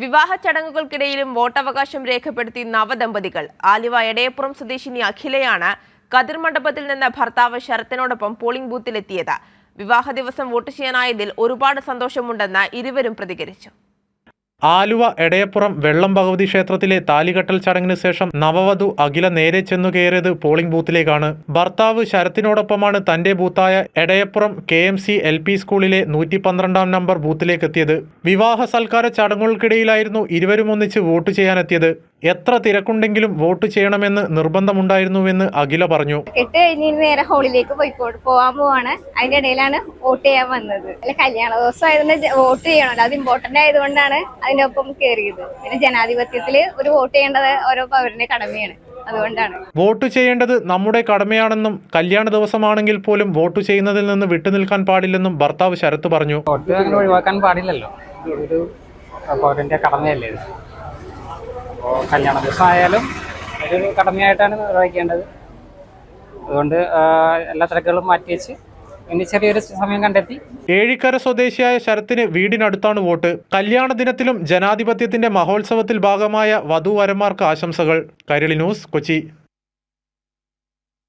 വിവാഹ ചടങ്ങുകൾക്കിടയിലും വോട്ടവകാശം രേഖപ്പെടുത്തി നവദമ്പതികൾ. ആലുവ എടയപ്പുറം സ്വദേശിനി അഖിലയാണ് കതിർ മണ്ഡപത്തിൽ നിന്ന് ഭർത്താവ് ശരത്തിനോടൊപ്പം പോളിംഗ് ബൂത്തിലെത്തിയത്. വിവാഹ ദിവസം വോട്ട് ചെയ്യാനായതിൽ ഒരുപാട് സന്തോഷമുണ്ടെന്ന് ഇരുവരും പ്രതികരിച്ചു. ആലുവ എടയപ്പുറം വെള്ളം ഭഗവതി ക്ഷേത്രത്തിലെ താലികെട്ടൽ ചടങ്ങിന് ശേഷം നവവധു അഖില നേരെ ചെന്നു കയറിയത് പോളിംഗ് ബൂത്തിലേക്കാണ്. ഭർത്താവ് ശരത്തിനോടൊപ്പമാണ് തന്റെ ബൂത്തായ എടയപ്പുറം KMC LP സ്കൂളിലെ 112-ാം നമ്പർ ബൂത്തിലേക്ക് എത്തിയത്. വിവാഹ സൽക്കാര ചടങ്ങുകൾക്കിടയിലായിരുന്നു ഇരുവരും ഒന്നിച്ച് വോട്ട് ചെയ്യാനെത്തിയത്. എത്ര തിരക്കുണ്ടെങ്കിലും വോട്ട് ചെയ്യണമെന്ന് നിർബന്ധമുണ്ടായിരുന്നുവെന്ന് അഖില പറഞ്ഞു. കെട്ട് കഴിഞ്ഞ് നേരെ ഹോളിലേക്ക് പോവാൻ പോവാണ്. അതിന്റെ ഇടയിലാണ് വോട്ട് ചെയ്യാൻ വന്നത്. കല്യാണ ദിവസം ആയതുകൊണ്ട് വോട്ട് ചെയ്യണമല്ലോ, അത് ഇമ്പോർട്ടന്റ് ആയതുകൊണ്ടാണ് അതിനൊപ്പം കയറിയത്. പിന്നെ ജനാധിപത്യത്തില് ഒരു വോട്ട് ചെയ്യേണ്ടത് ഓരോ പൗരന്റെ കടമയാണ്. അതുകൊണ്ടാണ് വോട്ട് ചെയ്യേണ്ടത് നമ്മുടെ കടമയാണെന്നും കല്യാണ ദിവസമാണെങ്കിൽ പോലും വോട്ട് ചെയ്യുന്നതിൽ നിന്ന് വിട്ടുനിൽക്കാൻ പാടില്ലെന്നും ഭർത്താവ് ശരത്ത് പറഞ്ഞു. വോട്ട് അങ്ങനെ ഒഴിവാക്കാൻ പാടില്ലല്ലോ, ഒരു പൗരന്റെ കടമയല്ലേ ഇത്. അപ്പോൾ കല്യാണ ദിവസം ആയാലും ഒരു കടമയായിട്ടാണ് നിർവഹിക്കേണ്ടത്. അതുകൊണ്ട് എല്ലാ തിരക്കുകളും മാറ്റിവെച്ച് ഇനി ചെറിയൊരു സമയം കണ്ടെത്തി. ഏഴിക്കര സ്വദേശിയായ ശരത്തിന് വീടിനടുത്താണ് വോട്ട്. കല്യാണ ദിനത്തിലും ജനാധിപത്യത്തിന്റെ മഹോത്സവത്തിൽ ഭാഗമായ വധൂവരന്മാർക്ക് ആശംസകൾ. കൈരളി ന്യൂസ്, കൊച്ചി.